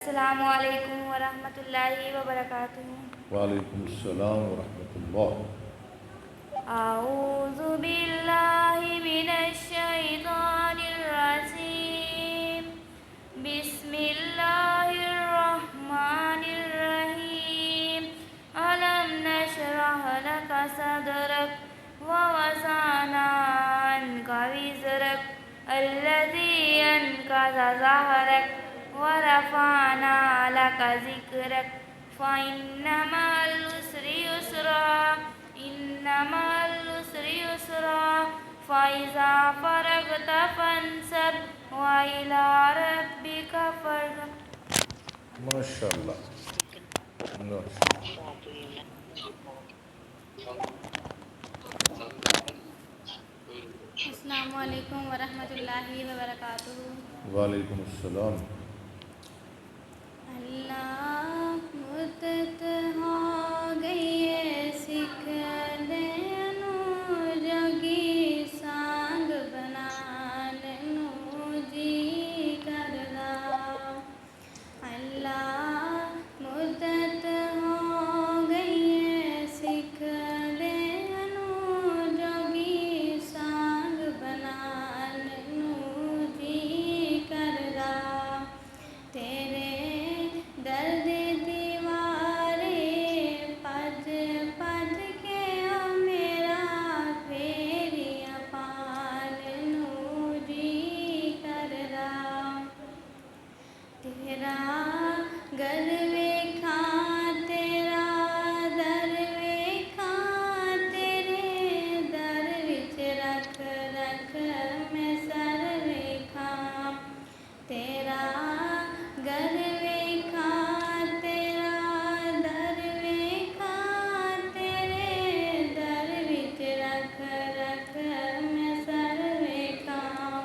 السلام علیکم ورحمۃ اللہ وبرکاتہ۔ وعلیکم السلام ورحمۃ اللہ۔ اعوذ باللہ من الشیطان الرجیم، بسم اللہ الرحمن الرحیم۔ الم نشرح لک صدرک ووضعنا عنک وزرک الذی انقض ظہرک ورفعنا لک ذکرک فإن مع العسر يسرا إن مع العسر يسرا فإذا فرغت فانصب وإلى ربك فارغب۔ ماشاء اللہ۔ السلام علیکم ورحمۃ اللہ وبرکاتہ۔ وعلیکم السلام۔ اللہ مدت ہو گئی ہے سکھ لینو جگی سانگ بنانے نو جی کردا۔ اللہ مدت ہو گئی ہے سکھ لینو جگی سانگ بنانے نو جی کردا۔ تیرے درد دیوارے پج پج کے او میرا پھیریاں پال نو جی کردا۔ تیرا گھر ویکھاں تیرا در ویکھاں تیرے در وچ رکھ رکھ میں سر ویکھاں۔ تیرا گھر ویکھاں تیرا در ویکھاں تیرے در وچ رکھ رکھ میں سر ویکھاں۔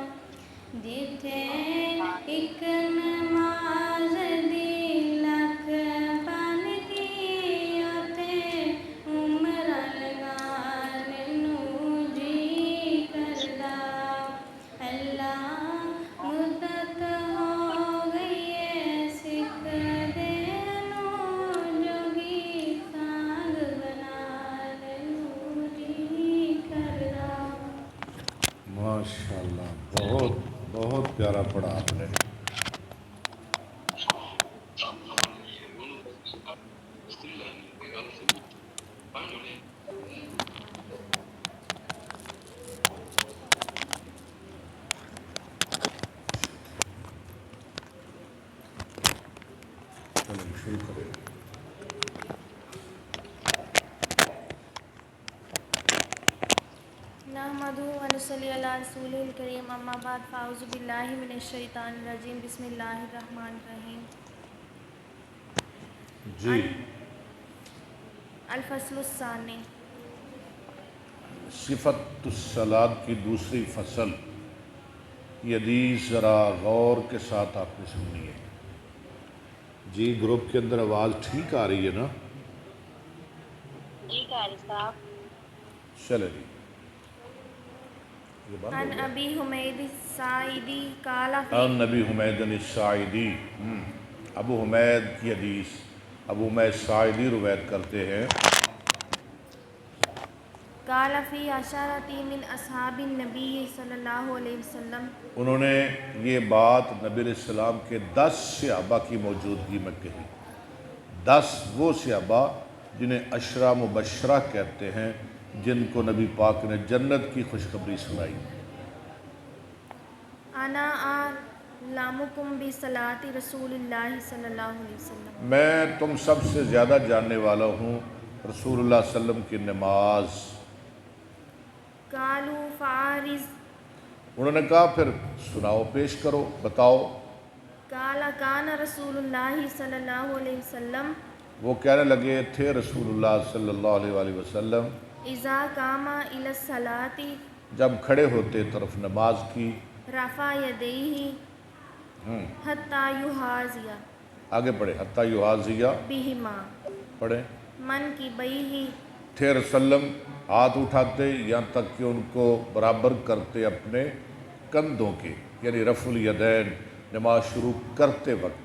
جتھے ایک نماز دی لکھ بنتی اوتھے عمراں لگان نو جی کردا۔ اللہ مدت ہو گئی ہے سکھ لینو جوگی سانگ بنانے نو جی کردا۔ ماشاء اللہ، بہت بہت پیارا پڑھا آپ نے۔ چلیں شروع کریں۔ نحمدہ ونصلی علی رسولہ الکریم، اما بعد، فاعوذ باللہ من الشیطان الرجیم، بسم اللہ الرحمن الرحیم۔ جی، الفصل الثانی۔ صفت الصلاۃ کی دوسری فصل۔ یہ حدیث ذرا غور کے ساتھ آپ نے سننی ہے۔ جی، گروپ کے اندر آواز ٹھیک آ رہی ہے نا؟ ٹھیک ہے صاحب۔ چلے جی، یہ بند ہو عن گیا۔ ابی حمید الساعدی قال فی عن نبی حمید الساعدی، ابو حمید کی حدیث ابو حمید ساعدی روایت کرتے ہیں۔ قال فی عشرۃ من اصحاب النبی صلی اللہ علیہ وسلم۔ انہوں نے یہ بات نبی علیہ السلام کے 10 صحابہ کی موجودگی میں کہی۔ 10 وہ صحابہ جنہیں عشرہ مبشرہ کہتے ہیں، جن کو نبی پاک نے جنت کی خوشخبری سنائی۔ انا اعلمکم بصلاۃ رسول اللہ صلی اللہ علیہ وسلم۔ میں تم سب سے زیادہ جاننے والا ہوں رسول اللہ صلی اللہ علیہ وسلم کی نماز۔ قالوا فارز۔ انہوں نے کہا پھر سناؤ، پیش کرو، بتاؤ۔ قال کان رسول اللہ صلی اللہ علیہ وسلم وہ کہنے لگے تھے رسول اللہ صلی اللہ علیہ وآلہ وسلم اذا قام الی الصلاۃ جب کھڑے ہوتے طرف نماز کی، رفع یدیہ حتی یحاذی آگے پڑھے، حتی یحاذیہ، بہما پڑھیں، منکبیہ تھے وسلم ہاتھ اٹھاتے یہاں تک کہ ان کو برابر کرتے اپنے کندھوں کے، یعنی رفع الیدین نماز شروع کرتے وقت۔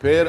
پھر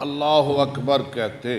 اللہ اکبر کہتے،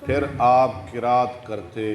پھر آپ قرات کرتے،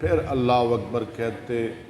پھر اللہ اکبر کہتے،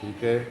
ٹھیک ہے،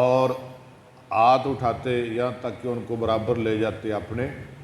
اور ہاتھ اٹھاتے یہاں تک کہ ان کو برابر لے جاتے اپنے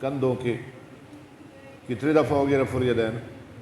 کندھوں کے۔ کتنی دفعہ ہو گیا رفع الیدین؟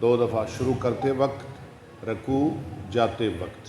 2 دفعہ، شروع کرتے وقت، رکوع جاتے وقت۔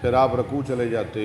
پھر آپ رکوع چلے جاتے،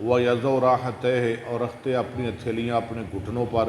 وَيَضَعُ رَاحَتَيْهِ، اور رکھتے اپنی ہتھیلیاں اپنے گھٹنوں پر۔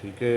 ٹھیک ہے،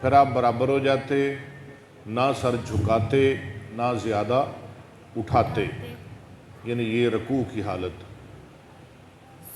پھر آپ برابر ہو جاتے، نہ سر جھکاتے نہ زیادہ اٹھاتے، یعنی یہ رکوع کی حالت۔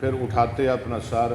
پھر اٹھاتے اپنا سر،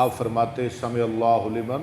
آپ فرماتے سمع اللہ لمن،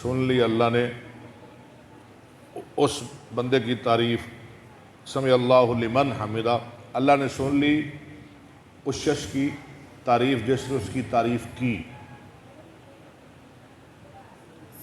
سن لی اللہ نے اس بندے کی تعریف، سمع اللہ لمن حمدہ، اللہ نے سن لی اس شخص کی تعریف جس نے اس کی تعریف کی۔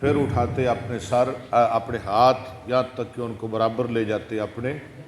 پھر اٹھاتے اپنے سر، اپنے ہاتھ یہاں تک کہ ان کو برابر لے جاتے اپنے۔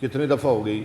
کتنی دفعہ ہو گئی؟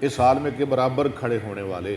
اس حال میں کہ برابر کھڑے ہونے والے۔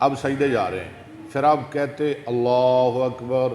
اب سجدے جا رہے ہیں، پھر آپ کہتے اللہ اکبر،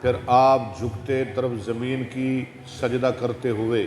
پھر آپ جھکتے طرف زمین کی سجدہ کرتے ہوئے،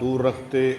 دور رکھتے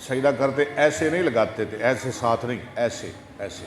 سجدہ کرتے ایسے نہیں لگاتے تھے، ایسے ساتھ نہیں، ایسے ایسے۔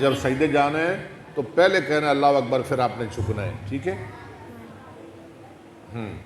جب سجدے جانا ہے تو پہلے کہنا ہے اللہ اکبر، پھر آپ نے جھکنا ہے، ٹھیک ہے؟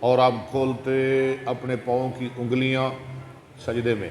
اور آپ کھولتے اپنے پاؤں کی انگلیاں سجدے میں۔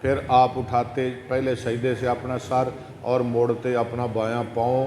پھر آپ اٹھاتے پہلے سجدے سے اپنا سر اور موڑتے اپنا بایاں پاؤں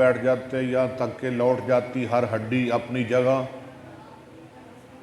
بیٹھ جاتے یہاں تک کہ لوٹ جاتی ہر ہڈی اپنی جگہ،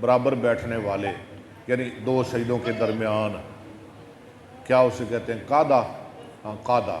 برابر بیٹھنے والے، یعنی 2 سجدوں کے درمیان۔ کیا اسے کہتے ہیں؟ قادہ، ہاں قادہ۔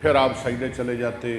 پھر آپ سجدے چلے جاتے،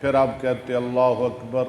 پھر آپ کہتے اللہ اکبر،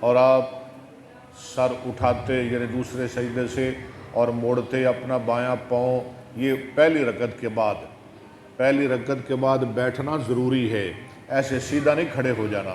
اور آپ سر اٹھاتے یعنی دوسرے سجدے سے اور موڑتے اپنا بایاں پاؤں۔ یہ پہلی رکعت کے بعد، پہلی رکعت کے بعد بیٹھنا ضروری ہے، ایسے سیدھا نہیں کھڑے ہو جانا۔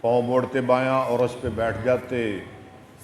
پاؤں موڑتے بایاں اور اس پہ بیٹھ جاتے،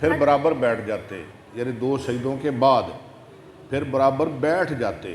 پھر برابر بیٹھ جاتے، یعنی 2 سجدوں کے بعد پھر برابر بیٹھ جاتے،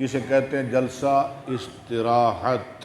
اسے کہتے ہیں جلسہ استراحت۔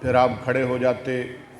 پھر آپ کھڑے ہو جاتے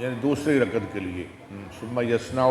یعنی دوسری رکعت کے لیے، ثم یصنع،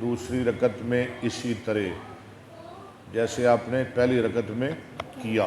دوسری رکعت میں اسی طرح جیسے آپ نے پہلی رکعت میں کیا۔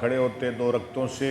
کھڑے ہوتے 2 رکعتوں سے،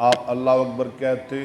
آپ اللہ اکبر کہتے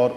اور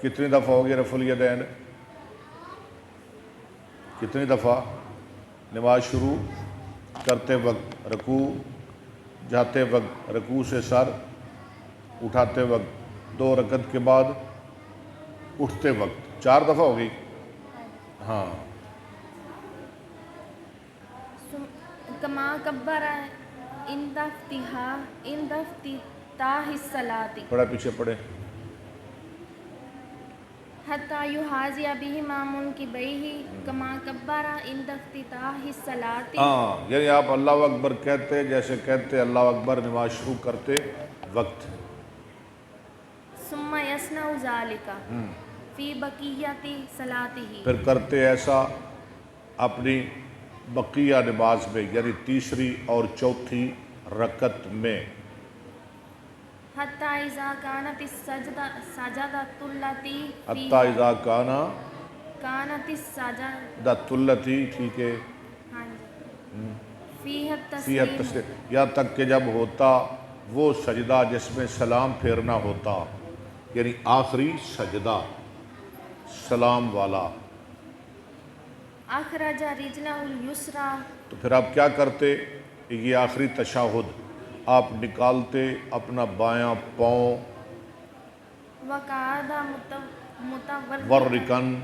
کتنی دفعہ ہو گیا رفع الیدین؟ کتنی دفعہ؟ نماز شروع کرتے وقت، رکوع جاتے وقت، رکوع سے سر اٹھاتے وقت 2 رکعت کے بعد اٹھتے وقت 4 دفعہ ہو گئی. ہاں کما کبر عند افتتاح الصلاۃ پڑھا پیچھے پڑھے. حتی یحاذی بہ ما منکبیہ کما کبر عند افتتاح الصلاۃ. ہاں یعنی آپ اللہ اکبر کہتے جیسے کہتے اللہ اکبر نماز شروع کرتے وقت. ثم یصنع ذلک فی بقیۃ صلاتہ. پھر کرتے ایسا اپنی بقیہ نماز میں یعنی تیسری اور چوتھی رکعت میں. حتی اذا کانت السجدۃ التی حتی اذا کانت السجدۃ. دت التی ٹھیک ہے ہاں جی. فیہ فیہ التسلیم. تسلیم یہاں تک کہ جب ہوتا وہ سجدہ جس میں سلام پھیرنا ہوتا یعنی آخری سجدہ سلام والا. اخرج رجلہ الیسریٰ. تو پھر آپ کیا کرتے؟ یہ آخری تشہد آپ نکالتے اپنا بایاں پاؤں وقعد ورکن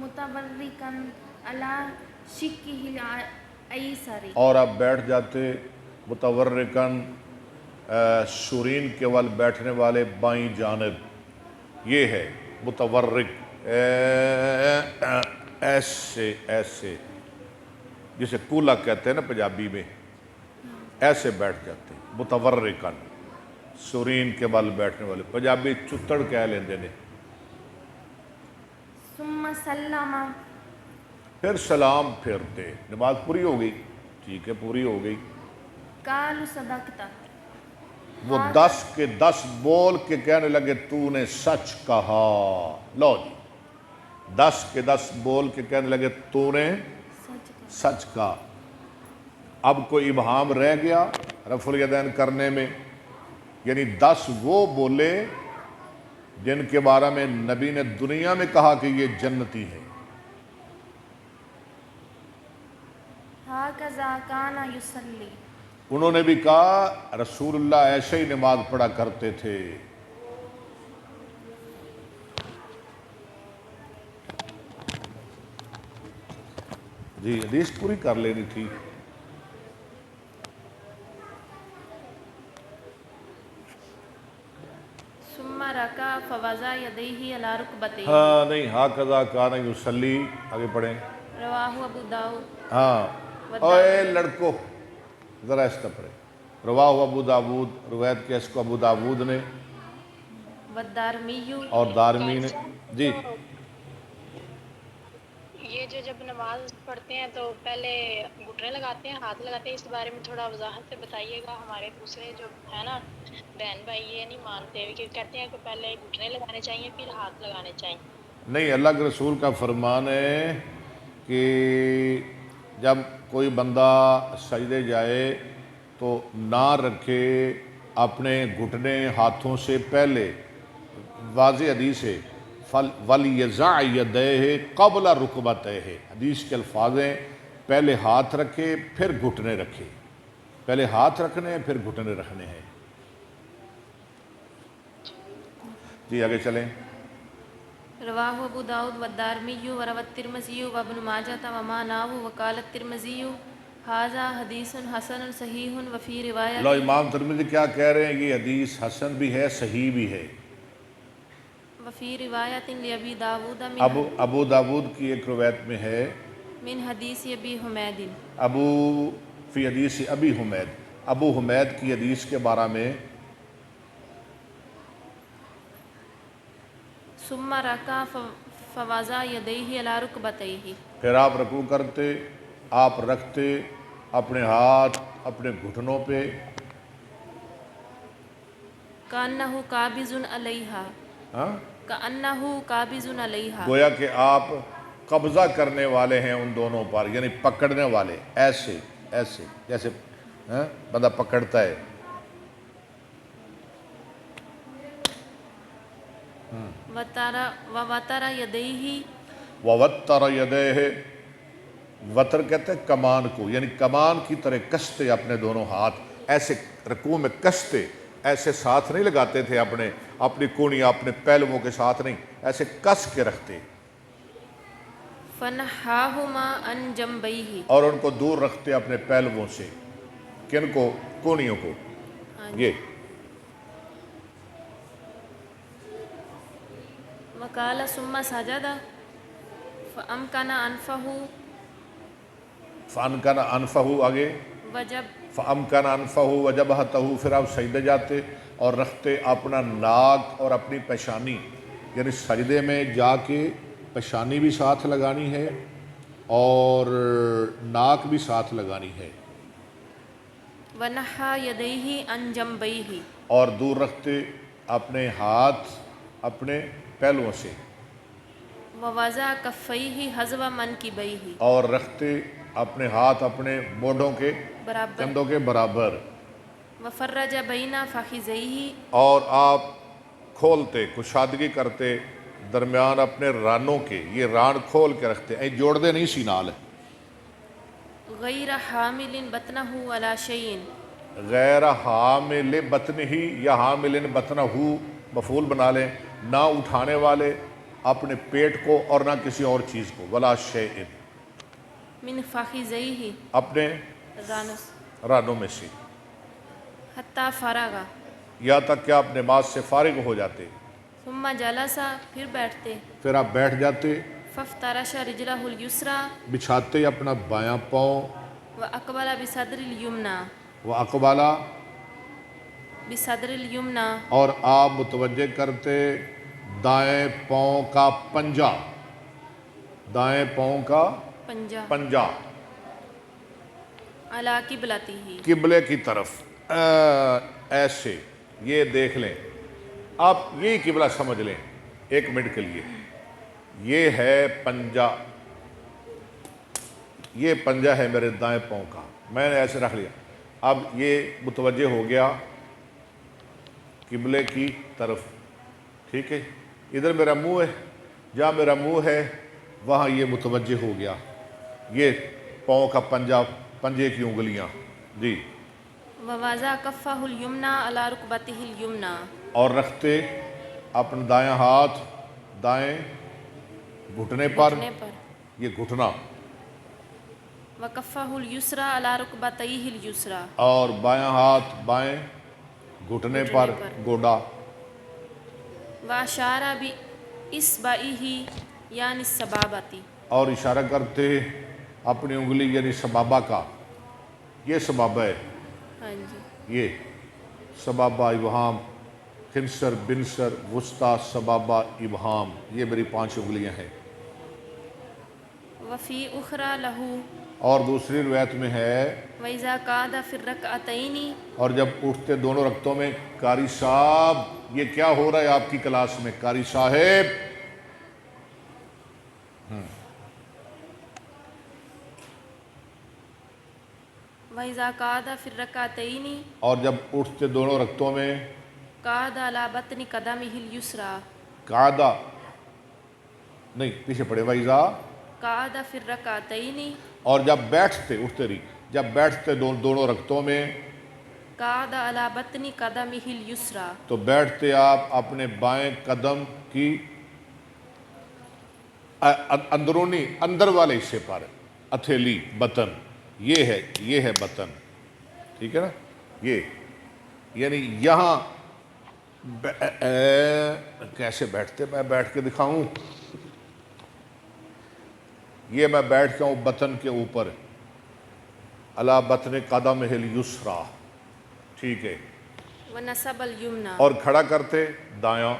متورکن علی شقہ الایسر. اور آپ بیٹھ جاتے متورکن شورین کے ول بیٹھنے والے بائیں جانب. یہ ہے متورک ایسے ایسے جسے کولا کہتے ہیں نا پنجابی میں ایسے بیٹھ جاتے متورکن شورین کے بل بیٹھنے والے. پنجابی چتڑ کہہ لیندے نے. ثم سلم. پھر سلام پھیرتے. نماز پوری ہو گئی. ٹھیک ہے پوری ہو گئی. قالوا صدقت. وہ 10 کے 10 بول کے کہنے لگے تو نے سچ کہا. لو جی 10 کے 10 بول کے کہنے لگے تو نے سچ کہا. اب کوئی ابہام رہ گیا رفع الیدین کرنے میں یعنی 10 وہ بولے جن کے بارے میں نبی نے دنیا میں کہا کہ یہ جنتی ہے. ھکذا کان یصلی. انہوں نے بھی کہا رسول اللہ ایسے ہی نماز پڑھا کرتے تھے. جی حدیث پوری کر لینی تھی. ثم رکع فوضع یدیہ علی رکبتیہ. ہاں نہیں ھکذا کان یصلی آگے پڑھیں. رواہ ابو داؤد. ہاں اوے لڑکو ذرا اس طرح پڑھیں. رواہ ابو داود روایت کیا اس کو ابو داود نے والدارمی. اور دارمی نے. جی یہ جو جب نماز پڑھتے ہیں تو پہلے گھٹنے لگاتے ہیں ہاتھ لگاتے ہیں اس بارے میں تھوڑا وضاحت سے بتائیے گا. ہمارے دوسرے جو ہے نا بہن بھائی یہ نہیں مانتے کہ کہتے ہیں کہ پہلے گھٹنے لگانے چاہیے پھر ہاتھ لگانے چاہیے. نہیں اللہ کے رسول کا فرمان ہے کہ جب کوئی بندہ سجدے جائے تو نہ رکھے اپنے گھٹنے ہاتھوں سے پہلے. واضح حدیث ہے وَلْيَضَعْ يَدَيْهِ قَبْلَ رُكْبَتَيْهِ. حدیث کے الفاظ ہیں پہلے ہاتھ رکھے پھر گھٹنے رکھے. پہلے ہاتھ رکھنے ہیں پھر گھٹنے رکھنے ہیں. جی آگے چلیں. رواہ ابو داود والدارمی وروى الترمذی وابن ماجہ وما نحوہ وقال الترمذی ھذا حدیث حسن صحیح وفی روایت. لو امام ترمذی کیا کہہ رہے ہیں یہ حدیث حسن بھی ہے صحیح بھی ہے. وفی روایت لابی داود ابو داود کی ایک روایت میں ہے من حدیث ابی حمید. فی حدیث ابی حمید. ابو حمید کی حدیث کے بارے میں ثم رکع فوضع یدیہ علی رکبتیہ. پھر آپ رکوع کرتے آپ رکھتے اپنے ہاتھ اپنے گھٹنوں پہ. کأنہ قابض علیہا. ہاں کأنہ قابض علیہا. گویا کہ آپ قبضہ کرنے والے ہیں ان دونوں پر یعنی پکڑنے والے. ایسے ایسے جیسے بندہ پکڑتا ہے. ووتر یدیہ. ووتر یدیہ. وتر کہتے ہیں کمان کو یعنی کمان کی طرح کستے اپنے دونوں ہاتھ ایسے رکوع میں کستے ایسے ساتھ نہیں لگاتے تھے اپنی کونیاں اپنے پہلوؤں کے ساتھ نہیں، ایسے کس کے رکھتے، فنحاهما عن جنبيه، اور ان کو دور رکھتے اپنے پہلوؤں سے، کن کو؟ کونیوں کو. یہ وقال ثم سجد فأمكن أنفه فَأَمْكَنَ أَنْفَهُ آگے وجب فَأَمْكَنَ أَنْفَهُ وَجَبْهَتَهُ، پھر آپ سجدے جاتے اور رکھتے اپنا ناک اور اپنی پیشانی، یعنی سجدے میں جا کے پیشانی بھی ساتھ لگانی ہے اور ناک بھی ساتھ لگانی ہے، ونحى يديه عن جنبيه، اور دور رکھتے اپنے ہاتھ اپنے پہلوؤں سے، ووضع كفيه حذو منكبيه، اور رکھتے اپنے ہاتھ اپنے موڈوں کے برابر، کندھوں کے برابر، وفرج بين فخذيه، اور آپ کھولتے کشادگی کرتے درمیان اپنے رانوں کے، یہ ران کھول کے رکھتے ہیں، جوڑ دے نہیں سینال، غیر حامل بطنه على شيء، غیر حامل بطن ہی یا حامل بطنہ مفعول بنا لیں، نہ اٹھانے والے اپنے پیٹ کو اور نہ کسی اور چیز کو، ولا شیء، من فخذيه، اپنے رانس، رانوں میں سے، حتى فرغ، یہاں تک کہ آپ نماز سے فارغ ہو جاتے، ثم جلس، پھر بیٹھتے، پھر آپ بیٹھ جاتے، فافترش رجله اليسرى، بچھاتے اپنا بایاں پاؤں، وأقبل بصدر اليمنى، وَأَقْبَلَ، بصدر اليمنى، اور آپ متوجہ کرتے دائیں پاؤں کا پنجہ، دائیں پاؤں کا پنجہ، پنجہ على قبلته، قبلے کی طرف، ایسے، یہ دیکھ لیں آپ، یہی قبلہ سمجھ لیں ایک منٹ کے لیے، یہ ہے پنجہ، یہ پنجہ ہے میرے دائیں پاؤں کا، میں نے ایسے رکھ لیا، اب یہ متوجہ ہو گیا قبلے کی طرف، ٹھیک ہے، ادھر میرا منہ ہے، جہاں میرا منہ ہے وہاں یہ متوجہ ہو گیا، یہ پاؤں کا پنجہ، پنجے کی انگلیاں، جی، ووضع كفه اليمنى على ركبته اليمنى، اور رکھتے اپنا دایاں ہاتھ دائیں گھٹنے پر، گھٹنے پر، یہ گھٹنا، وكفه اليسرى على ركبتيه اليسرى، اور بایاں ہاتھ بائیں گھٹنے پر، گوڈا، وأشار بإصبعه يعني السبابة، اور اشارہ کرتے اپنی انگلی یعنی سبابہ کا، یہ سبابہ ہے، ہاں جی، یہ سبابہ ابہام، خنصر بنصر وسطیٰ سبابہ ابہام، یہ میری 5 انگلیاں ہیں، وفي أخرى له، اور دوسری روایت میں ہے وإذا قعد في الركعتين، اور جب اٹھتے دونوں رکعتوں میں، قاری صاحب یہ کیا ہو رہا ہے آپ کی کلاس میں، قاری صاحب، وإذا قعد في الركعتين، اور جب اٹھتے دونوں رکعتوں میں، قعد على بطن قدمه اليسرى، قعدہ نہیں پیچھے پڑے، وَإِذَا، قعد في الركعتين، اور جب بیٹھتے، اٹھتے رہی، جب بیٹھتے دونوں رکعتوں میں، قعد على بطن قدمه اليسرى، تو بیٹھتے آپ اپنے بائیں قدم کی اندرونی اندر والے حصے پر، ہتھیلی، بطن، یہ ہے بطن، ٹھیک ہے نا، یہ یعنی یہاں کیسے بیٹھتے، میں بیٹھ کے دکھاؤں، یہ میں بیٹھتا ہوں بطن کے اوپر، علی بطن قدمہ الیسریٰ، ٹھیک ہے، ونصب اليمنى، اور کھڑا کرتے دایاں،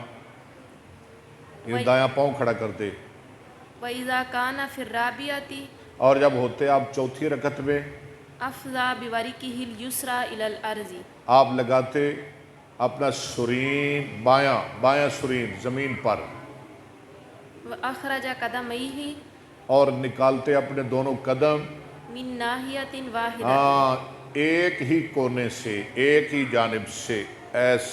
یہ دایاں پاؤں کھڑا کرتے، وإذا كان في الرابعة، اور جب ہوتے آپ چوتھی رکعت میں، أفضى بوركه اليسرى إلى الأرض، آپ لگاتے اپنا سرین بایاں سرین زمین پر، وأخرج قدميه اور نکالتے اپنے دونوں قدم، من ناحية واحدة، ہاں ایک ہی کونے سے، ایک ہی جانب سے، ایسے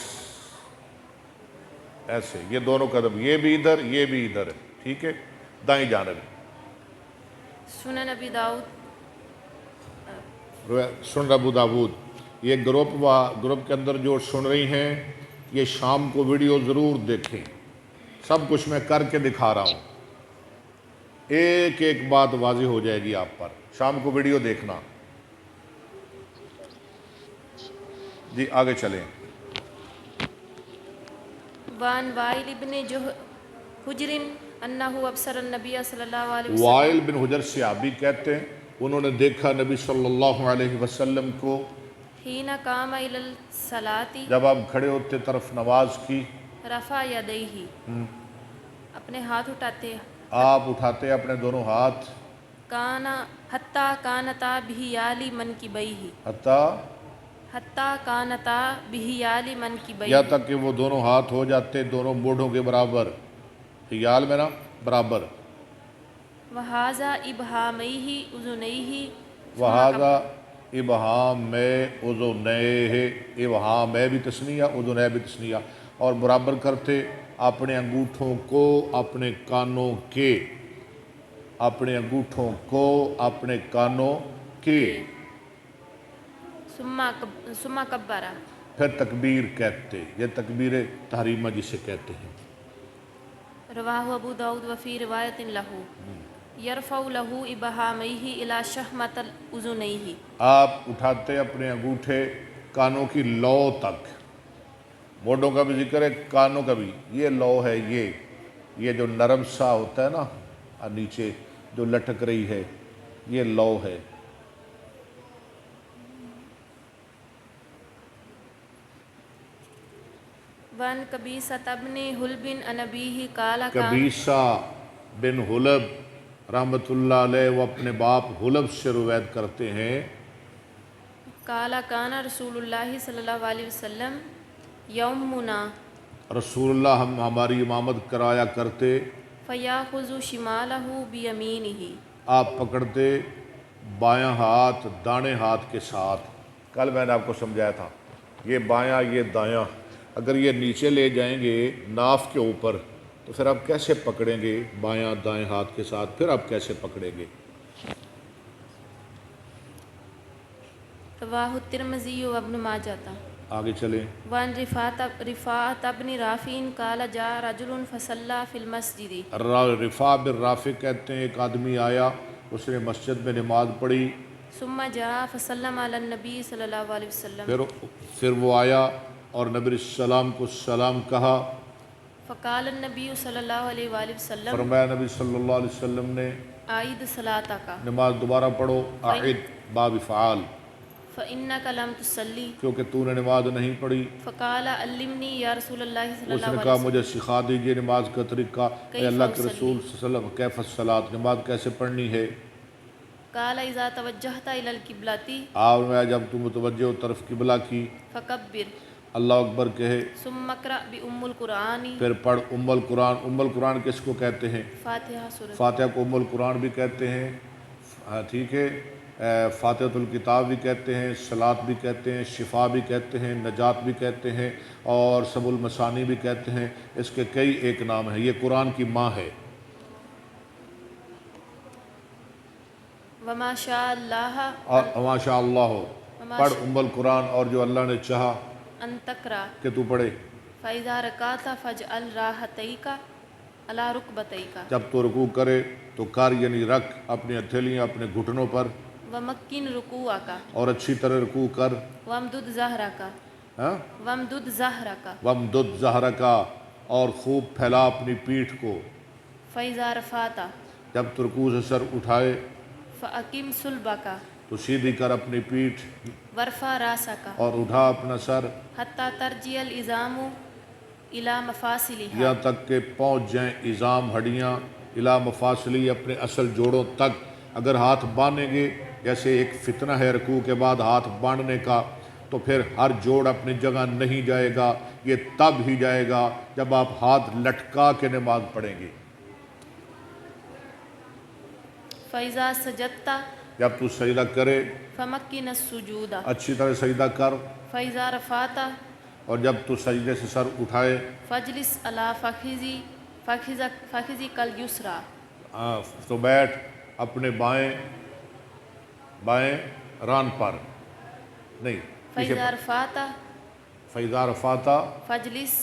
یہ دونوں قدم، یہ بھی ادھر یہ بھی ادھر، ٹھیک ہے، دائیں جانب، سنن ابی داؤد، سنن ابو داود، یہ گروپ کے اندر جو سن رہی ہیں یہ شام کو ویڈیو ضرور دیکھیں، سب کچھ میں کر کے دکھا رہا ہوں، ایک ایک بات واضح ہو جائے گی آپ پر، شام کو ویڈیو دیکھنا۔ جی آگے چلیں۔ وان وائل ابن حجر انہو ابصر النبی صلی اللہ علیہ وسلم، وائل بن حجر صحابی کہتے ہیں انہوں نے دیکھا نبی صلی اللہ علیہ وسلم کو حین قام الی الصلاۃ، جب آپ کھڑے ہوتے طرف نماز کی، رفع یدیہ، اپنے ہاتھ اٹھاتے، آپ اٹھاتے اپنے دونوں ہاتھ، حتی کانتا بہیال منکبیہ، حتیٰ کانتا بہیال منکبیہ، یہاں تک کہ وہ دونوں ہاتھ ہو جاتے دونوں موڑھوں کے برابر، حیال میں نا برابر، وہذا ابہامیہ اذنیہ، وہذا ابہام میں اذنیہ، ابہام میں بھی تثنیہ اذنیہ بھی تثنیہ، اور برابر کرتے اپنے انگوٹھوں کو اپنے کانوں کے، اپنے انگوٹھوں کو اپنے کانوں کے، ثم کبرا، پھر تکبیر کہتے، یہ تکبیر تحریمہ جسے کہتے ہیں۔ رواہ ابو داؤد وفی روایت لہ، یرفع لہ ابہامیہ الی شحمۃ اذنیہ، آپ اٹھاتے اپنے انگوٹھے کانوں کی لو تک، موڑوں کا بھی ذکر ہے کانوں کا بھی، یہ لو ہے، یہ جو نرم سا ہوتا ہے نا نیچے جو لٹک رہی ہے یہ لو ہے۔ وان قبیصۃ بن حلب عن ابیہ قال قبیصہ بن حلب رحمۃ اللہ علیہ وہ اپنے باپ حلب سے روایت کرتے ہیں، قال کان رسول اللہ صلی اللہ علیہ وسلم یومنا، رسول اللہ ہماری امامت کرایا کرتے، فیاخذ شمالہ بیمینہ، آپ پکڑتے بایاں ہاتھ دانے ہاتھ کے ساتھ۔ کل میں نے آپ کو سمجھایا تھا یہ بایاں یہ دایاں اگر یہ نیچے لے جائیں گے ناف کے اوپر تو پھر آپ کیسے پکڑیں گے بایاں دائیں ہاتھ کے ساتھ، پھر آپ کیسے پکڑیں گے؟ رواہ الترمذی و ابن ماجہ۔ آگے چلیں۔ وان رفاعۃ بن رافع قال جاء رجل فصلى في المسجد، رفاع بن رافع کہتے ہیں ایک آدمی آیا اس نے مسجد میں نماز پڑھی، ثم جاء فسلم علی النبی صلی اللہ علیہ وسلم، پھر وہ آیا اور نبی علیہ السلام کو سلام کہا، فقال النبی صلی اللہ علیہ وآلہ وسلم، فرمایا نبی صلی اللہ علیہ وسلم نے عید صلاتک، نماز دوبارہ پڑھو، اعد باب فعال، فإنک لم تصلی، کیونکہ تو نے نماز نہیں پڑھی۔ فقال علمنی یا رسول اللہ صلی اس اللہ نے علیہ کہا وسلم، مجھے سکھا دیجئے نماز کا طریقہ، اے اللہ کے رسول صلی اللہ علیہ وسلم، کیف الصلاۃ، نماز کیسے پڑھنی ہے؟ قال اذا توجہت الی القبلۃ، آپ میں جب تم متوجہ ہو طرف قبلہ کی، فکبر، اللہ اکبر کہے، ثم اقرأ بأم القرآن، پھر پڑھ ام القرآن۔ ام القرآن کس کو کہتے ہیں؟ فاتحہ سورۃ، فاتحہ کو ام القرآن بھی کہتے ہیں، ٹھیک ہے، فاتحۃ الکتاب بھی کہتے ہیں، صلاۃ بھی کہتے ہیں، شفا بھی کہتے ہیں، نجات بھی کہتے ہیں، اور سب المثانی بھی کہتے ہیں، اس کے کئی ایک نام ہیں، یہ قرآن کی ماں ہے۔ وما شاء اللہ اور وما شاء اللہ ہو، پڑھ ام القرآن، اور جو اللہ نے چاہا ان تقرأ، کہ تو پڑھے۔ فإذا رکعت فاجعل راحتیک علی رکبتیک، جب تو رکوع کرے تو کر یعنی رکھ اپنی ہتھیلیاں اپنے گھٹنوں پر، ومکن رکوعک، اور اچھی طرح رکوع کر، وامدد ظہرک، ہاں وامدد ظہرک، وامدد ظہرک، اور خوب پھیلا اپنی پیٹھ کو، فإذا رفعت جب تو رکوع سے سر اٹھائے فأقم صلبک، تو سیدھی کر اپنی پیٹھ وارفع راسک، اور اٹھا اپنا سر، حتی ترجع العظام الی مفاصلها، یہاں تک کہ پہنچ جائیں عظام ہڈیاں الی مفاصلی اپنے اصل جوڑوں تک۔ اگر ہاتھ باندھیں گے، جیسے ایک فتنہ ہے رکوع کے بعد ہاتھ باندھنے کا، تو پھر ہر جوڑ اپنی جگہ نہیں جائے گا، یہ تب ہی جائے گا جب آپ ہاتھ لٹکا کے نماز پڑھیں گے۔ فإذا سجدت جب تو سجدہ کرے فمکن السجود، اچھی طرح سجدہ کر، فإذا رفعت اور جب تو سجدے سے سر اٹھائے فاجلس علی فخذک الیسری، تو بیٹھ اپنے بائیں ران پر، نہیں فَإِذَا رَفَعْتَ فَإِذَا رَفَعْتَ فَاجْلِسْ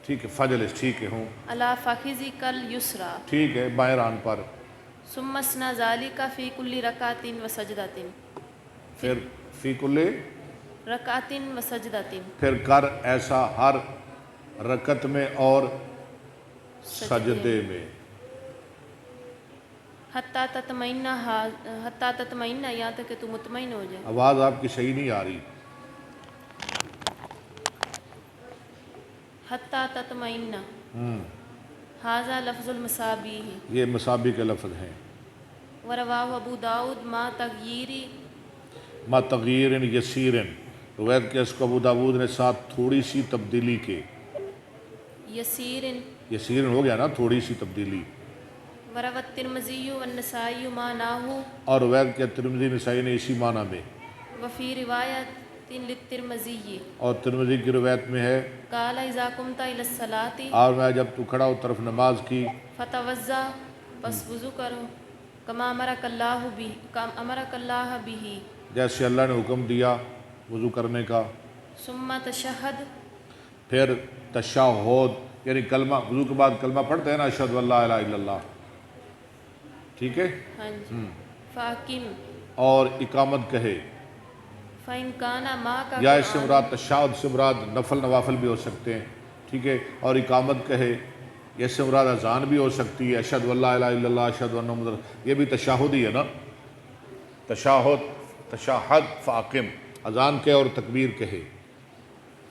ٹھیک ہے، فجلس ٹھیک ہے ہوں عَلَى فَخِذِكَ الْيُسْرَى ٹھیک ہے، بائیں ران پر. ثُمَّ اصْنَعْ ذَلِكَ فِي كُلِّ رَكْعَةٍ وَسَجْدَةٍ پھر فی کل رَكْعَةٍ وَسَجْدَةٍ پھر کر ایسا ہر رکعت میں اور سجدے میں. حتیٰ تطمئن یہاں تک کہ تو مطمئن ہو جائے. آواز آپ کی صحیح نہیں آ رہی. حتیٰ تطمئن ھذا لفظ المصابیح یہ مصابی کے لفظ ہیں. ورواہ ابو داؤد ما تغیر یسیر، روایت کہ اس کو ابو داؤد نے ساتھ تھوڑی سی تبدیلی کے. یسیر ہو گیا نا، تھوڑی سی تبدیلی. وروى الترمذی والنسائی معناہ، اور روایت کہ ترمذی نسائی نے اسی معنی میں. وفی روایت للترمذی، اور ترمذی کی روایت میں ہے قال اذا قمت الى الصلاۃ، اور میں جب تو کھڑا ہو طرف نماز کی، فتوضا بس وضو کرو، کما امرک اللہ بھی، جیسے اللہ نے حکم دیا وضو کرنے کا. ثم تشہد، پھر تشہد یعنی کلمہ، وضو کے بعد کلمہ پڑھتے ہیں نا، اشہد ان لا الہ الا اللہ، ٹھیک ہے. ہاں جی. فاقم، اور اقامت کہے. فإن کان ما کا، یا اس سے مراد تشہد سے مراد نفل نوافل بھی ہو سکتے ہیں، ٹھیک ہے. اور اقامت کہے، یا اس سے مراد اذان بھی ہو سکتی ہے، اشہد ان لا الہ الا اللہ اشہد ان محمد، یہ بھی تشہد ہی ہے نا. تشہد فاقم، اذان کہے اور تکبیر کہے.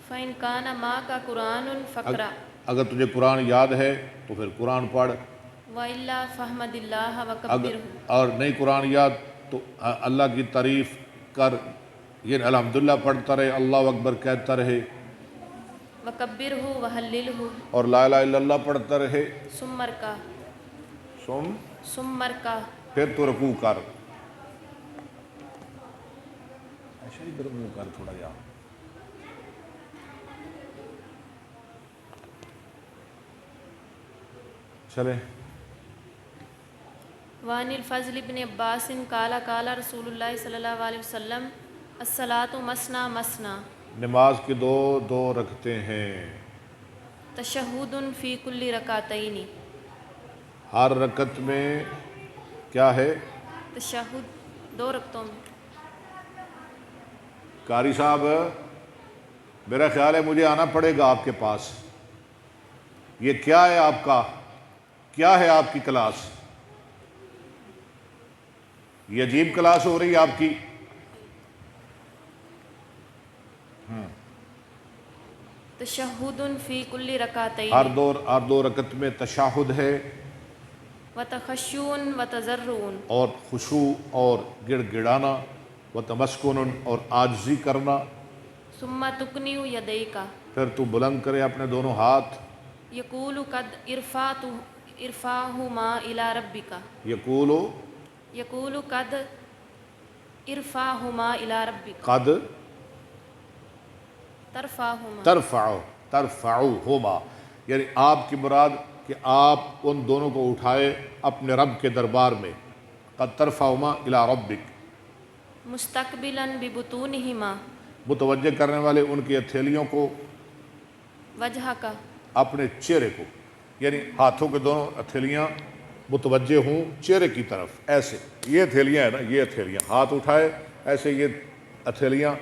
فإن کان ما کا قرآن فقرأ، اگر تجھے قرآن یاد ہے تو پھر قرآن پڑھ. وإلا فحمد اللہ وکبرہ، اور نہیں قرآن یاد تو اللہ کی تعریف کر، یہ الحمدللہ پڑھتا رہے، اللہ اکبر کہتا رہے، وکبرہ وہللہ، اور لا الہ الا اللہ پڑھتا رہے. ثم ارکع، ثم ارکع، پھر تو رکوع کر. ایسا ادھر منہ کر تھوڑا جا. چلیں. وعن الفضل بن عباس قال قال رسول اللہ صلی اللہ علیہ وسلم الصلاۃ مثنی مثنی، نماز کے دو دو رکھتے ہیں. تشہد فی کل رکعتین، ہر رکعت میں کیا ہے؟ تشہد دو رکعتوں میں. قاری صاحب میرا خیال ہے مجھے آنا پڑے گا آپ کے پاس. یہ کیا ہے آپ کا، کیا ہے آپ کی کلاس؟ یہ عجیب کلاس ہو رہی ہے آپ کی. تشہد فی کل رکعتین، ہر دو رکعت میں تشہد ہے، وتخشع وتضرع، اور خشوع اور گڑ گڑانا، وتمسکن اور عاجزی کرنا. ثم تکنع یدیک، پھر تو بلند کرے اپنے دونوں ہاتھ. یقول قد ارفعہما الی ربک، یقول قد ارفعہما الی ربک، قد ترفعہما، ترفعہما یعنی آپ کی مراد کہ آپ ان دونوں کو اٹھائے اپنے رب کے دربار میں. قد ترفعہما الی ربک، مستقبلا ببطونہما، متوجہ کرنے والے ان کی ہتھیلیوں کو، وجہک، اپنے چہرے کو، یعنی ہاتھوں کے دونوں ہتھیلیاں متوجہ ہوں چہرے کی طرف. ایسے یہ ہتھیلیاں ہیں نا، یہ ہتھیلیاں ہاتھ اٹھائے ایسے، یہ ہتھیلیاں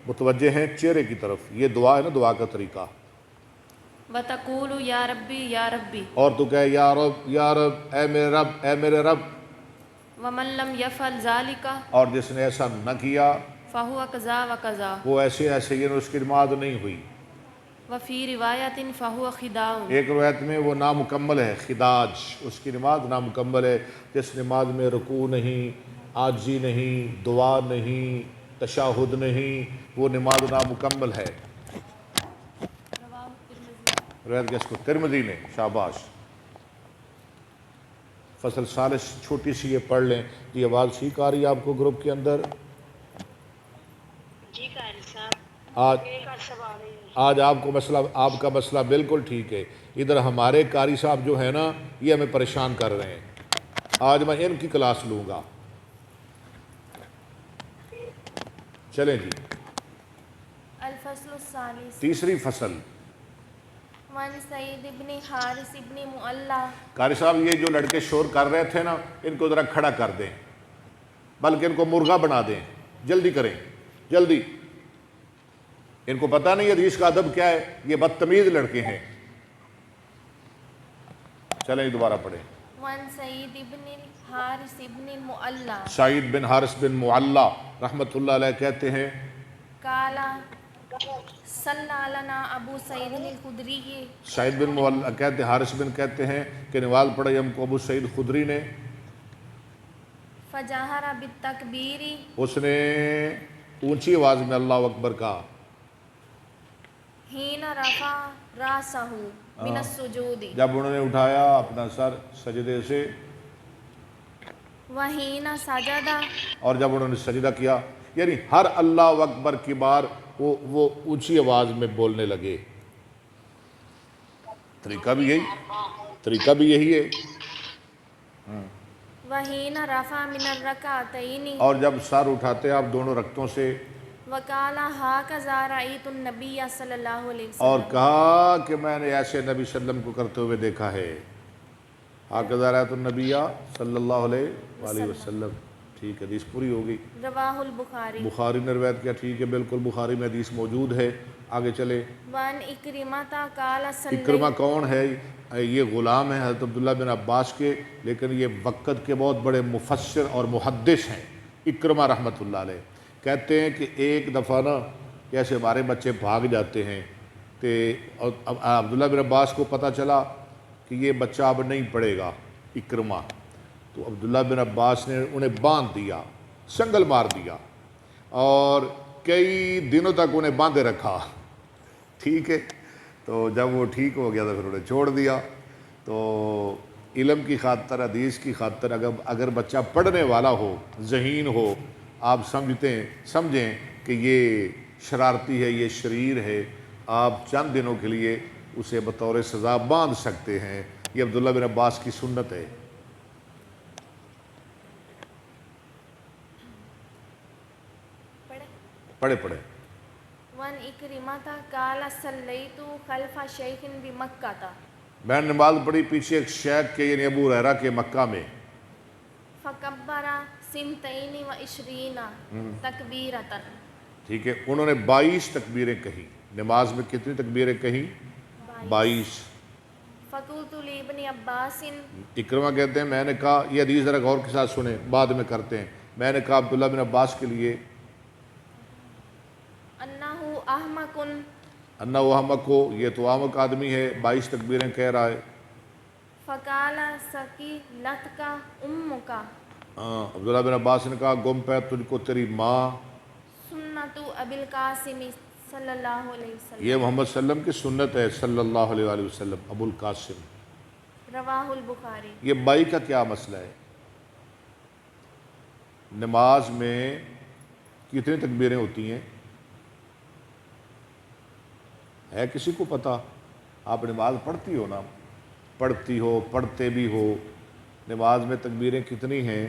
متوجہ ہیں چہرے کی طرف. یہ دعا ہے نا، دعا کا طریقہ. وتقول یا ربی یا ربی، اور تو کہے یا رب یا رب، اے میرے رب اے میرے رب. ومن لم یفعل ذلک، اور جس نے ایسا نہ کیا فہو کذا وکذا، وہ ایسے ایسے، یعنی اس کی نماز نہیں ہوئی. وفی روایت فہو خداع، ایک روایت میں وہ نامکمل ہے، خداج، اس کی نماز نامکمل ہے. جس نماز میں رکوع نہیں، عاجزی نہیں، دعا نہیں، تشہد نہیں، وہ نماز نامکمل ہے. روایت کہ اس کو ترمذی نے. شاباش. فصل ثالث چھوٹی سی یہ پڑھ لیں. یہ آواز ٹھیک آ رہی ہے آپ کو گروپ کے اندر؟ جی قاری صاحب، آج آپ کا مسئلہ بالکل ٹھیک ہے. ادھر ہمارے قاری صاحب جو ہیں نا، یہ ہمیں پریشان کر رہے ہیں. آج میں ان کی کلاس لوں گا. چلیں جی. علیہ وسلم. تیسری فصل. وعن سعید ابن حارث ابن معلّہ. قاری صاحب یہ جو لڑکے شور کر رہے تھے نا ان کو ذرا کھڑا کر دیں، بلکہ ان کو مرغا بنا دیں، جلدی کریں جلدی. ان کو پتہ نہیں حدیث کا ادب کیا ہے، یہ بدتمیز لڑکے ہیں. چلیں دوبارہ پڑھیں. وعن سعید ابن حارث ابن معلّہ. سعید بن حارث بن معلّہ رحمۃ اللہ علیہ کہتے ہیں قالا صلی لنا ابو سعید الخدری. سعید بن معلّہ کہتے ہیں، حارث بن کہتے ہیں کہ نماز پڑھائی ہم کو ابو سعید خدری نے. فجہر بالتکبیر. اس نے اونچی آواز میں اللہ اکبر کہا. حین رفع راسہ من السجود. جب انہوں نے اٹھایا اپنا سر سجدے سے، وحین سجد. اور جب انہوں نے سجدہ کیا، یعنی ہر اللہ اکبر کی بار وہ اونچی آواز میں بولنے لگے. طریقہ بھی یہی ہے. وحین رفع من الرکعتین. اور جب سر اٹھاتے آپ دونوں رکعتوں سے، وقال ھکذا رأیت النبی صلی اللہ علیہ اور وسلم. کہا کہ میں نے ایسے نبی صلی اللہ علیہ وسلم کو کرتے ہوئے دیکھا ہے. ھکذا رأیت النبی صلی اللہ علیہ وآلہ وسلم. ٹھیک، حدیث پوری ہوگی. رواہ البخاری. بخاری نے روایت کیا. ٹھیک ہے، بالکل بخاری میں حدیث موجود ہے. آگے چلے. وان اکرمہ قال صلی. اکرمہ کون ہے؟ یہ غلام ہے حضرت عبداللہ بن عباس کے، لیکن یہ وقت کے بہت بڑے مفسر اور محدث ہیں. اکرمہ رحمۃ اللہ علیہ کہتے ہیں کہ ایک دفعہ نا جیسے ہمارے بچے بھاگ جاتے ہیں تو عبداللہ بن عباس کو پتہ چلا کہ یہ بچہ اب نہیں پڑھے گا اکرمہ، تو عبداللہ بن عباس نے انہیں باندھ دیا، سنگل مار دیا، اور کئی دنوں تک انہیں باندھے رکھا. ٹھیک ہے، تو جب وہ ٹھیک ہو گیا تو پھر انہیں چھوڑ دیا. تو علم کی خاطر، حدیث کی خاطر اگر بچہ پڑھنے والا ہو، ذہین ہو، آپ سمجھیں کہ یہ شرارتی ہے، یہ شریر ہے، آپ چند دنوں کے لیے اسے بطور سزا باندھ سکتے ہیں. یہ عبداللہ بن عباس کی سنت ہے. پڑھے. وان اکرمہ قال صلیت خلف شیخ بمکہ. میں نے نماز پڑھی پیچھے ایک شیخ کے، یعنی ابو ہریرہ کے، مکہ میں. فکبر سنتین و عشرین تکبیرۃ. ٹھیک ہے، انہوں نے 22 تکبیریں کہیں. نماز میں کتنی تکبیریں کہیں؟ 22. فقلت لابن عباس. اکرمہ کہتے ہیں میں نے کہا، یہ حدیث ذرا غور کے ساتھ سنیں، بعد میں کرتے ہیں. میں نے کہا عبداللہ بن عباس کے لیے انہ احمق. انہ احمق ہو، یہ تو احمق آدمی ہے، 22 تکبیریں کہہ رہا ہے. فقال ثقلتک امک. عبداللہ بن عباس نے کہا گم پہ تجھ کو تیری ماں. سنت ابی القاسم صلی اللہ علیہ وسلم. یہ محمد صلی اللہ علیہ وسلم کی سنت ہے صلی اللہ علیہ وآلہ وسلم. ابو القاسم. رواہ البخاری. یہ بائی کا کیا مسئلہ ہے؟ نماز میں کتنی تکبیریں ہوتی ہیں؟ ہے کسی کو پتہ؟ آپ نماز پڑھتی ہو نا، پڑھتی ہو، پڑھتے بھی ہو، نماز میں تکبیریں کتنی ہیں؟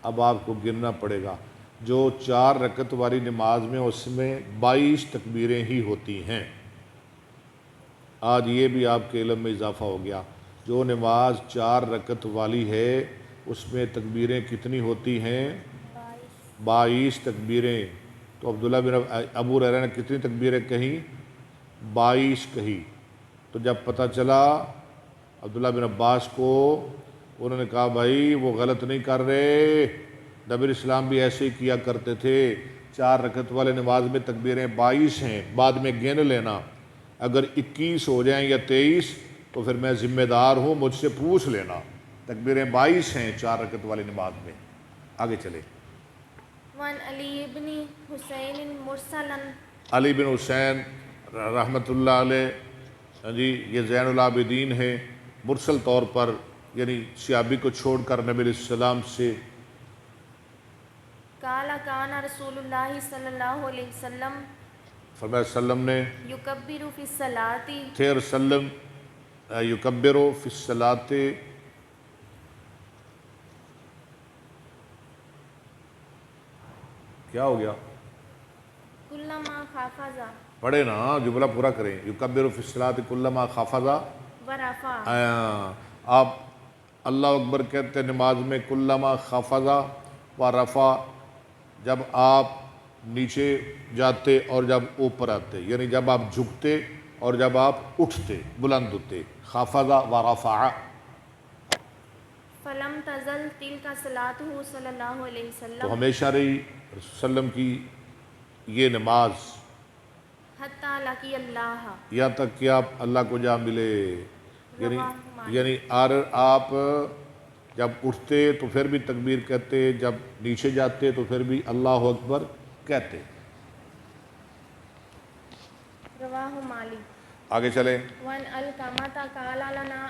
اب آپ کو گننا پڑے گا. جو 4 رکعت والی نماز میں اس میں 22 تکبیریں ہی ہوتی ہیں. آج یہ بھی آپ کے علم میں اضافہ ہو گیا. جو نماز 4 رکعت والی ہے اس میں تکبیریں کتنی ہوتی ہیں؟ 22 تکبیریں. تو عبداللہ بن ابو ہریرہ نے کتنی تکبیریں کہیں؟ 22 کہی. تو جب پتہ چلا عبداللہ بن عباس کو، انہوں نے کہا بھائی وہ غلط نہیں کر رہے، نبی اسلام بھی ایسے ہی کیا کرتے تھے. 4 رکعت والے نماز میں تکبیریں 22 ہیں، بعد میں گن لینا. اگر 21 ہو جائیں یا 23 تو پھر میں ذمہ دار ہوں، مجھ سے پوچھ لینا. تکبیریں 22 ہیں 4 رکعت والی نماز میں. آگے چلے. وان علی بن حسین مرسلا. علی بن حسین رحمۃ اللہ علیہ، جی یہ زین العابدین ہیں، مرسل طور پر، یعنی صحابی کو چھوڑ کر نبی علیہ السلام سے. قال کان رسول اللہ صلی اللہ علیہ وسلم. فرمایا وسلم نے یکبر فی الصلاۃ. تھے وسلم یکبر فی الصلاۃ. کیا ہو گیا؟ خافضا پڑھے نا، جملہ پورا کریں. یکبر فی الصلاۃ کلما خافضا، ورفع آپ اللہ اکبر کہتے ہیں نماز میں کلما خافضا و رفع، جب آپ نیچے جاتے اور جب اوپر آتے، یعنی جب آپ جھکتے اور جب آپ اٹھتے بلند ہوتے. خافضا و رفع. فلم تزل تلک صلاته صلی اللہ علیہ تو وسلم ہمیشہ رہی رسول وسلم کی یہ نماز حتی لقی اللہ. یہاں تک کہ آپ اللہ کو جا ملے. رواہ مالک. یعنی آپ جب اٹھتے تو پھر بھی تکبیر کہتے، جب نیچے جاتے تو پھر بھی اللہ اکبر کہتے. رواہ مالک. آگے چلیں. وان القمۃ قال لنا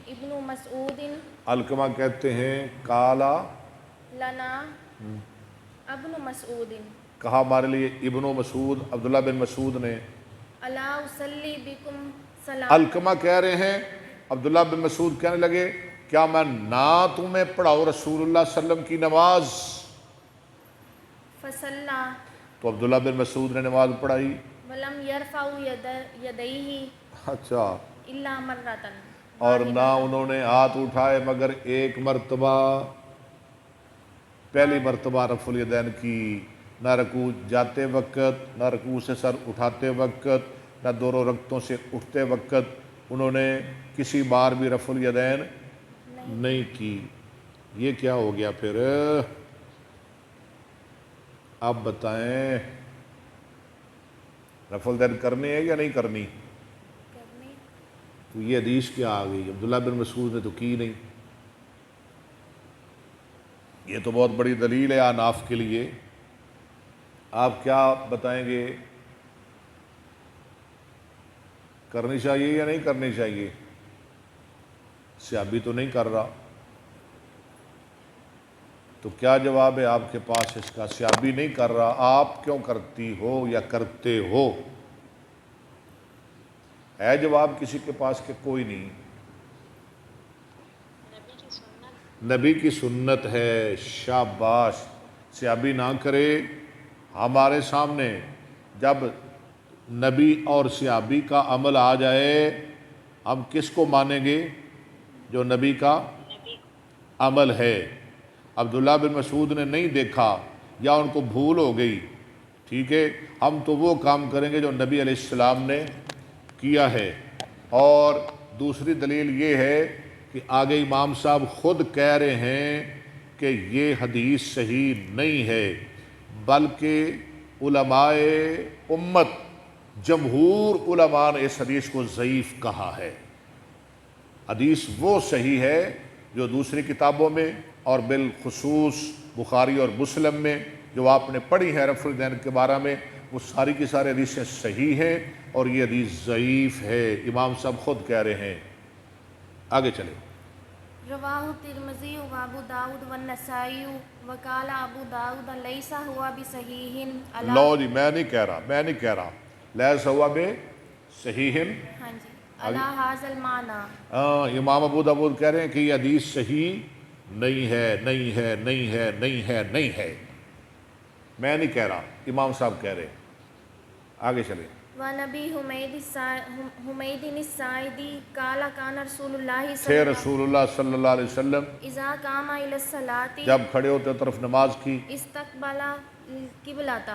ابن مسعود علقمہ کہتے ہیں کالا لنا ابن مسعود کہا ہمارے لیے ابن مسعود، عبداللہ بن مسعود نے. الا اصلی بکم صلاۃ. علقمہ کہہ رہے ہیں، عبداللہ بن مسعود کہنے لگے کیا میں نہ تمہیں پڑھاؤ رسول اللہ صلی اللہ علیہ وسلم کی نماز؟ فصلى تو عبداللہ بن مسعود نے نماز پڑھائی. ولم يرفع يديه اچھا، الا مرة اور نہ انہوں نے ہاتھ اٹھائے مگر ایک مرتبہ، پہلی مرتبہ رفع الیدین کی، نہ رکوع جاتے وقت، نہ رکوع سے سر اٹھاتے وقت، نہ دونوں رکعتوں سے اٹھتے وقت انہوں نے کسی بار بھی رفع الیدین نہیں کی. یہ کیا ہو گیا پھر؟ آپ بتائیں، رفع الیدین کرنی ہے یا نہیں کرنی؟ تو یہ حدیث کیا آ گئی؟ عبداللہ بن مسعود نے تو کی نہیں. یہ تو بہت بڑی دلیل ہے احناف کے لیے. آپ کیا بتائیں گے، کرنی چاہیے یا نہیں کرنی چاہیے؟ صحابی تو نہیں کر رہا، تو کیا جواب ہے آپ کے پاس اس کا؟ صحابی نہیں کر رہا، آپ کیوں کرتی ہو یا کرتے ہو؟ ہے جواب کسی کے پاس کہ کوئی نہیں؟ نبی کی سنت ہے. شاباش. صحابی نہ کرے. ہمارے سامنے جب نبی اور صحابی کا عمل آ جائے ہم کس کو مانیں گے؟ جو نبی کا عمل ہے. عبداللہ بن مسعود نے نہیں دیکھا یا ان کو بھول ہو گئی، ٹھیک ہے، ہم تو وہ کام کریں گے جو نبی علیہ السلام نے کیا ہے. اور دوسری دلیل یہ ہے کہ آگے امام صاحب خود کہہ رہے ہیں کہ یہ حدیث صحیح نہیں ہے، بلکہ علماء امت جمہور علماء نے اس حدیث کو ضعیف کہا ہے. حدیث وہ صحیح ہے جو دوسری کتابوں میں اور بالخصوص بخاری اور مسلم میں جو آپ نے پڑھی ہے رفع الیدین کے بارے میں، وہ ساری کی ساری حدیثیں صحیح ہیں اور یہ حدیث ضعیف ہے. امام صاحب خود کہہ رہے ہیں. آگے چلیں. رواہ الترمذی و ابو داؤد والنسائی وقال ابو داؤد لیس ہوا بصحیح. لو جی، میں نہیں کہہ رہا لیس ہوا بے صحیح. ہاں جی. علی ھذا المعنی. امام ابو داؤد کہہ رہے ہیں کہ یہ حدیث صحیح نہیں ہے، نہیں ہے، نہیں ہے، نہیں ہے، نہیں ہے. میں نہیں کہہ رہا، امام صاحب کہہ رہے ہیں. آگے چلیں. وعن ابی حمید الساعدی قال کان رسول اللہ تھے رسول اللہ صلی اللہ علیہ وسلم اذا قام الی الصلاۃ جب کھڑے ہوتے طرف نماز کی، استقبل القبلۃ،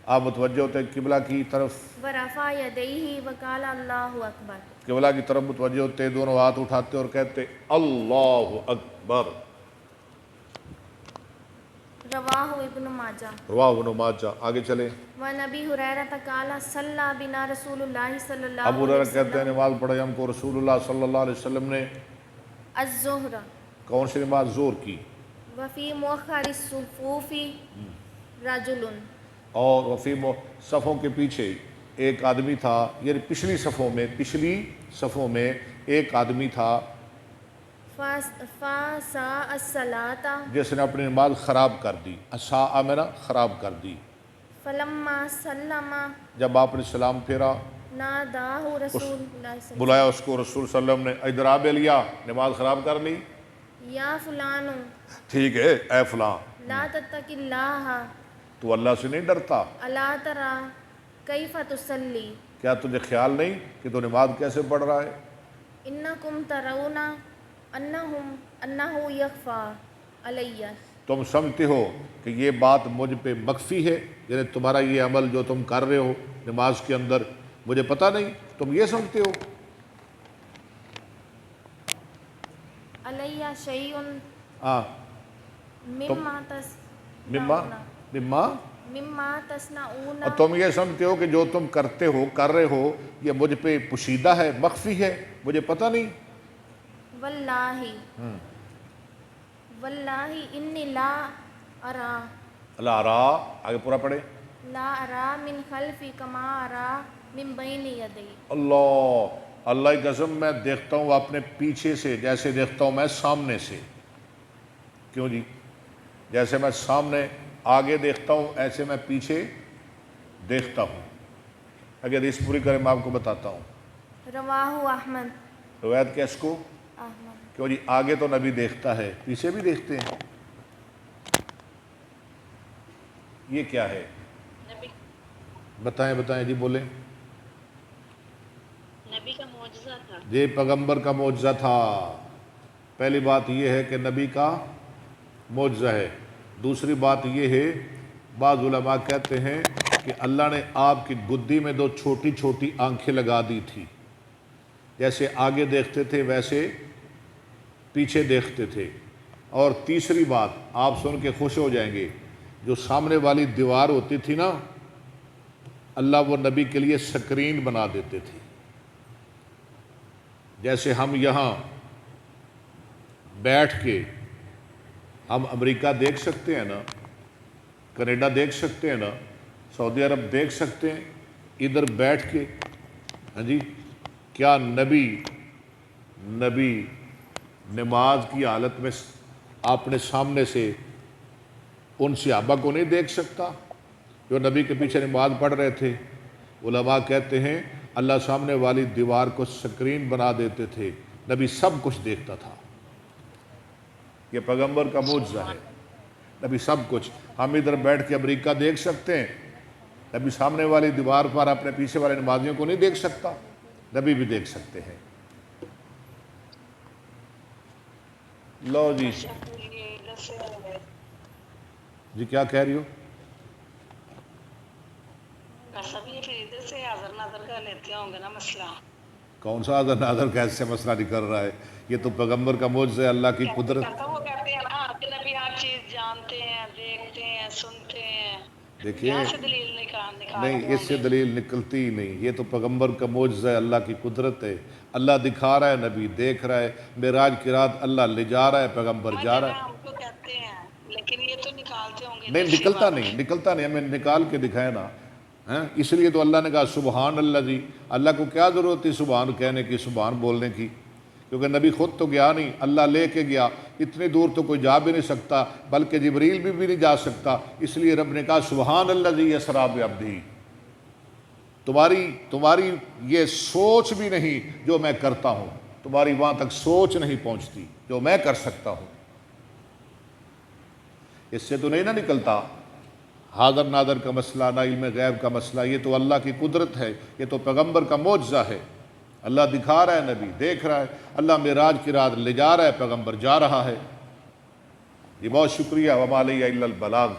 آپ متوجہ ہوتے قبلہ کی طرف، ورفع یدیہ وقال اللہ اکبر، قبلہ کی طرف متوجہ ہوتے، دونوں ہاتھ اٹھاتے اور کہتے اللہ اکبر. رواہ ابن ماجہ. رواہ ابن ماجہ. آگے چلیں. وعن ابی ہریرہ قال صلی بنا رسول اللہ صلی اللہ ابو علیہ ہریرہ کہتے ہیں وسلم نماز پڑھائی ہم کو رسول اللہ صلی اللہ علیہ وسلم نے. الظہر. کون سی نماز؟ ظہر کی. وفی مؤخر الصفوف رجل. اور وفی صفوں کے پیچھے ایک آدمی تھا، یعنی پچھلی صفوں میں ایک آدمی تھا فاساء الصلاۃ، جس نے اپنی نماز خراب کر دی. اساء میں نا خراب کر دی. فلما سلم جب آپ نے سلام پھیرا، ناداہ رسول اللہ صلی بلایا اس کو رسول صلی اللہ علیہ وسلم نے. اضراب لیا، نماز خراب کر لی. یا فلان ٹھیک ہے اے فلاں، لا تتق اللہ، تو اللہ سے نہیں ڈرتا؟ الا تری کیف تصلی کیا تجھے خیال نہیں کہ تو نماز کیسے پڑھ رہا ہے؟ انکم ترون انہ یخفی علی تم سمجھتے ہو کہ یہ بات مجھ پہ مخفی ہے، یعنی تمہارا یہ عمل جو تم کر رہے ہو نماز کے اندر مجھے پتہ نہیں، تم یہ سمجھتے ہو؟ علی شیء ہاں مما تصنعون اور تم یہ سمجھتے ہو کہ جو تم کرتے ہو کر رہے ہو یہ مجھ پہ پوشیدہ ہے، مخفی ہے، مجھے پتہ نہیں؟ واللہ انی لا ارا اللہ ارا، آگے پورا پڑھے، لا ارا من خلفی کما ارا من بین یدی اللہ کی قسم میں دیکھتا ہوں اپنے پیچھے سے جیسے دیکھتا ہوں میں سامنے سے۔ کیوں جی؟ جیسے میں سامنے آگے دیکھتا ہوں ایسے میں پیچھے دیکھتا ہوں۔ اگر اس پوری کرے میں آپ کو بتاتا ہوں۔ رواہ احمد، روایت کیس کو؟ احمد۔ کیوں جی؟ آگے تو نبی دیکھتا ہے، پیچھے بھی دیکھتے ہیں، یہ کیا ہے؟ بتائیں جی، بولیں۔ نبی کا معجزہ تھا، یہ پیغمبر کا معجزہ تھا۔ پہلی بات یہ ہے کہ نبی کا معجزہ ہے۔ دوسری بات یہ ہے، بعض علماء کہتے ہیں کہ اللہ نے آپ کی گدی میں دو چھوٹی چھوٹی آنکھیں لگا دی تھی، جیسے آگے دیکھتے تھے ویسے پیچھے دیکھتے تھے۔ اور تیسری بات آپ سن کے خوش ہو جائیں گے، جو سامنے والی دیوار ہوتی تھی نا، اللہ وہ نبی کے لیے سکرین بنا دیتے تھے۔ جیسے ہم یہاں بیٹھ کے ہم امریکہ دیکھ سکتے ہیں نا، کینیڈا دیکھ سکتے ہیں نا، سعودی عرب دیکھ سکتے ہیں، ادھر بیٹھ کے، ہاں جی، کیا نبی نماز کی حالت میں اپنے سامنے سے ان صحابہ کو نہیں دیکھ سکتا جو نبی کے پیچھے نماز پڑھ رہے تھے؟ علماء کہتے ہیں اللہ سامنے والی دیوار کو سکرین بنا دیتے تھے، نبی سب کچھ دیکھتا تھا۔ یہ پیغمبر کا معجزہ ہے، نبی سب کچھ۔ ہم ادھر بیٹھ کے امریکہ دیکھ سکتے ہیں، نبی سامنے والی دیوار پر اپنے پیچھے والے نمازیوں کو نہیں دیکھ سکتا، نبی بھی دیکھ سکتے ہیں۔ لو جی کیا کہہ رہی ہو؟ کون سا حاضر ناظر کیسے مسئلہ نہیں کر رہا ہے؟ یہ تو پیغمبر کا معجزہ ہے، اللہ کی قدرت۔ وہ کہتے ہیں نا کہ نبی ہر چیز جانتے ہیں، دیکھتے ہیں، سنتے ہیں۔ دیکھیے یہاں سے دلیل نکال نہیں، اس سے دلیل نکلتی ہی نہیں، یہ تو پیغمبر کا معجزہ ہے، اللہ کی قدرت ہے۔ اللہ دکھا رہا ہے، نبی دیکھ رہا ہے، معراج کی رات اللہ لے جا رہا ہے، پیغمبر جا رہا ہے۔ ہم کو کہتے ہیں لیکن یہ تو نکالتے ہوں گے۔ نہیں، نکلتا نہیں، ہمیں نکال کے دکھائے نا، اس لیے تو اللہ نے کہا سبحان اللہ جی۔ اللہ کو کیا ضرورت تھی سبحان کہنے کی، سبحان بولنے کی؟ کیونکہ نبی خود تو گیا نہیں، اللہ لے کے گیا، اتنی دور تو کوئی جا بھی نہیں سکتا، بلکہ جبریل بھی نہیں جا سکتا، اس لیے رب نے کہا سبحان اللہ جی اسریٰ بعبدہ۔ تمہاری یہ سوچ بھی نہیں جو میں کرتا ہوں، تمہاری وہاں تک سوچ نہیں پہنچتی جو میں کر سکتا ہوں۔ اس سے تو نہیں نہ نکلتا حاضر ناظر کا مسئلہ، نہ علم غیب کا مسئلہ، یہ تو اللہ کی قدرت ہے، یہ تو پیغمبر کا معجزہ ہے۔ اللہ دکھا رہا ہے، نبی دیکھ رہا ہے، اللہ معراج کی رات لے جا رہا ہے، پیغمبر جا رہا ہے۔ یہ بہت شکریہ، وما علیہ الا البلاغ۔